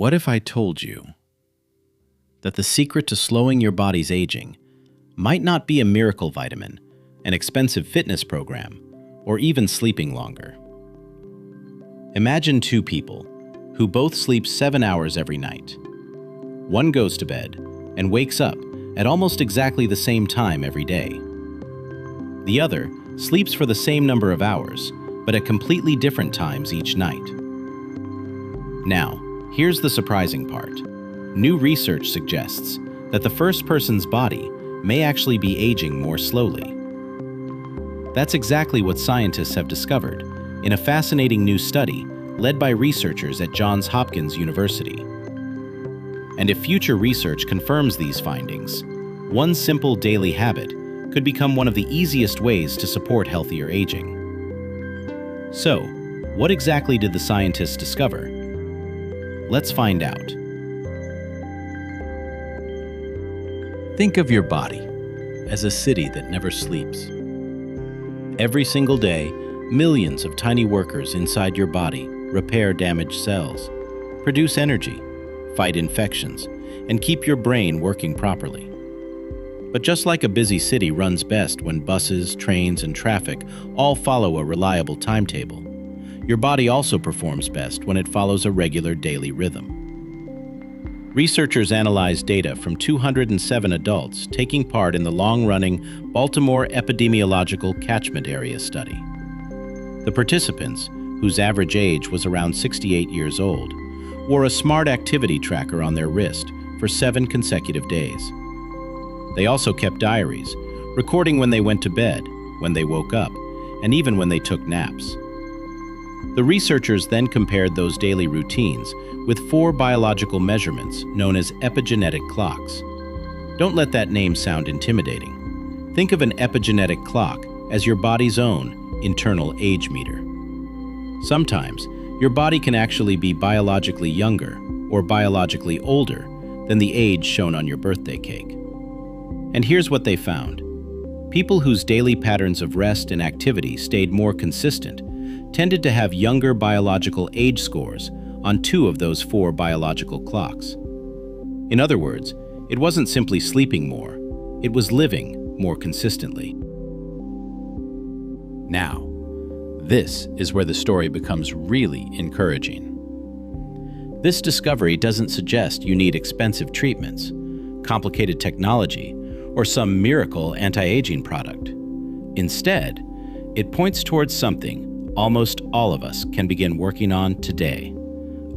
What if I told you that the secret to slowing your body's aging might not be a miracle vitamin, an expensive fitness program, or even sleeping longer? Imagine two people who both sleep 7 hours every night. One goes to bed and wakes up at almost exactly the same time every day. The other sleeps for the same number of hours, but at completely different times each night. Now, here's the surprising part. New research suggests that the first person's body may actually be aging more slowly. That's exactly what scientists have discovered in a fascinating new study led by researchers at Johns Hopkins University. And if future research confirms these findings, one simple daily habit could become one of the easiest ways to support healthier aging. So, what exactly did the scientists discover? Let's find out. Think of your body as a city that never sleeps. Every single day, millions of tiny workers inside your body repair damaged cells, produce energy, fight infections, and keep your brain working properly. But just like a busy city runs best when buses, trains, and traffic all follow a reliable timetable, your body also performs best when it follows a regular daily rhythm. Researchers analyzed data from 207 adults taking part in the long-running Baltimore Epidemiological Catchment area study. The participants, whose average age was around 68 years old, wore a smart activity tracker on their wrist for 7 consecutive days. They also kept diaries, recording when they went to bed, when they woke up, and even when they took naps. The researchers then compared those daily routines with 4 biological measurements known as epigenetic clocks. Don't let that name sound intimidating. Think of an epigenetic clock as your body's own internal age meter. Sometimes, your body can actually be biologically younger or biologically older than the age shown on your birthday cake. And here's what they found. People whose daily patterns of rest and activity stayed more consistent tended to have younger biological age scores on 2 of those 4 biological clocks. In other words, it wasn't simply sleeping more, it was living more consistently. Now, this is where the story becomes really encouraging. This discovery doesn't suggest you need expensive treatments, complicated technology, or some miracle anti-aging product. Instead, it points towards something almost all of us can begin working on today: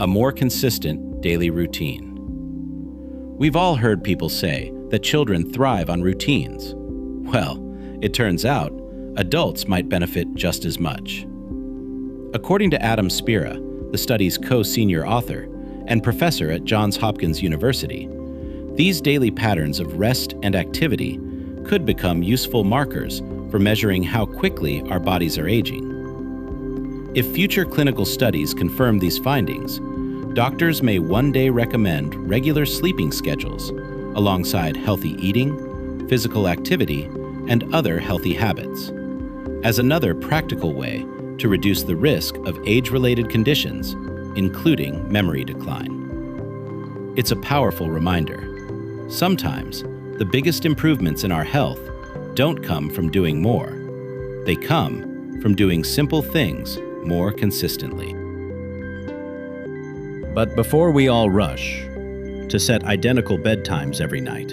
a more consistent daily routine. We've all heard people say that children thrive on routines. Well, it turns out adults might benefit just as much. According to Adam Spira, the study's co-senior author and professor at Johns Hopkins University, these daily patterns of rest and activity could become useful markers for measuring how quickly our bodies are aging. If future clinical studies confirm these findings, doctors may one day recommend regular sleeping schedules alongside healthy eating, physical activity, and other healthy habits, as another practical way to reduce the risk of age-related conditions, including memory decline. It's a powerful reminder. Sometimes, the biggest improvements in our health don't come from doing more. They come from doing simple things more consistently. But before we all rush to set identical bedtimes every night,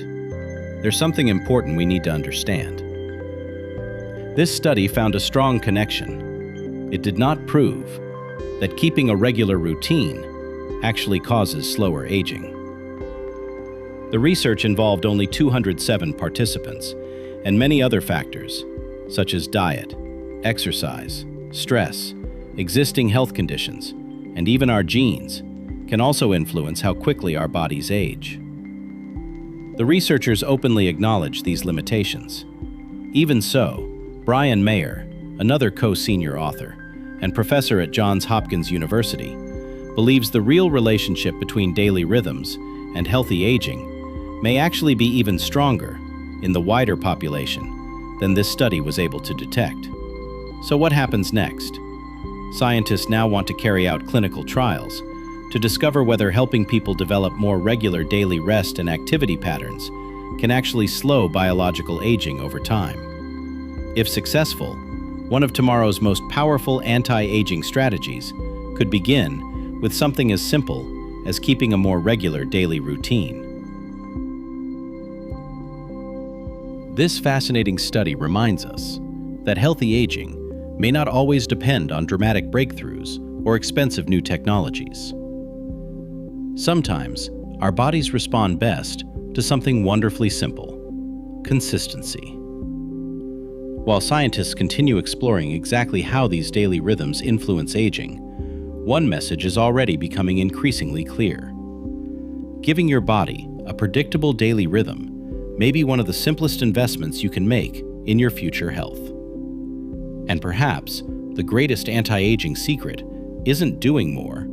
there's something important we need to understand. This study found a strong connection. It did not prove that keeping a regular routine actually causes slower aging. The research involved only 207 participants, and many other factors, such as diet, exercise, stress, existing health conditions, and even our genes, can also influence how quickly our bodies age. The researchers openly acknowledge these limitations. Even so, Brian Mayer, another co-senior author and professor at Johns Hopkins University, believes the real relationship between daily rhythms and healthy aging may actually be even stronger in the wider population than this study was able to detect. So what happens next? Scientists now want to carry out clinical trials to discover whether helping people develop more regular daily rest and activity patterns can actually slow biological aging over time. If successful, one of tomorrow's most powerful anti-aging strategies could begin with something as simple as keeping a more regular daily routine. This fascinating study reminds us that healthy aging may not always depend on dramatic breakthroughs or expensive new technologies. Sometimes, our bodies respond best to something wonderfully simple: consistency. While scientists continue exploring exactly how these daily rhythms influence aging, one message is already becoming increasingly clear. Giving your body a predictable daily rhythm may be one of the simplest investments you can make in your future health. And perhaps the greatest anti-aging secret isn't doing more,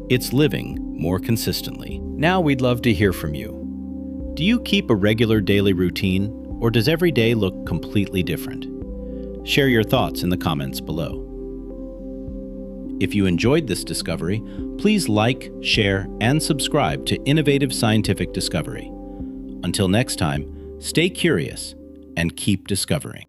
it's living more consistently. Now we'd love to hear from you. Do you keep a regular daily routine, or does every day look completely different? Share your thoughts in the comments below. If you enjoyed this discovery, please like, share, and subscribe to Innovative Scientific Discovery. Until next time, stay curious and keep discovering.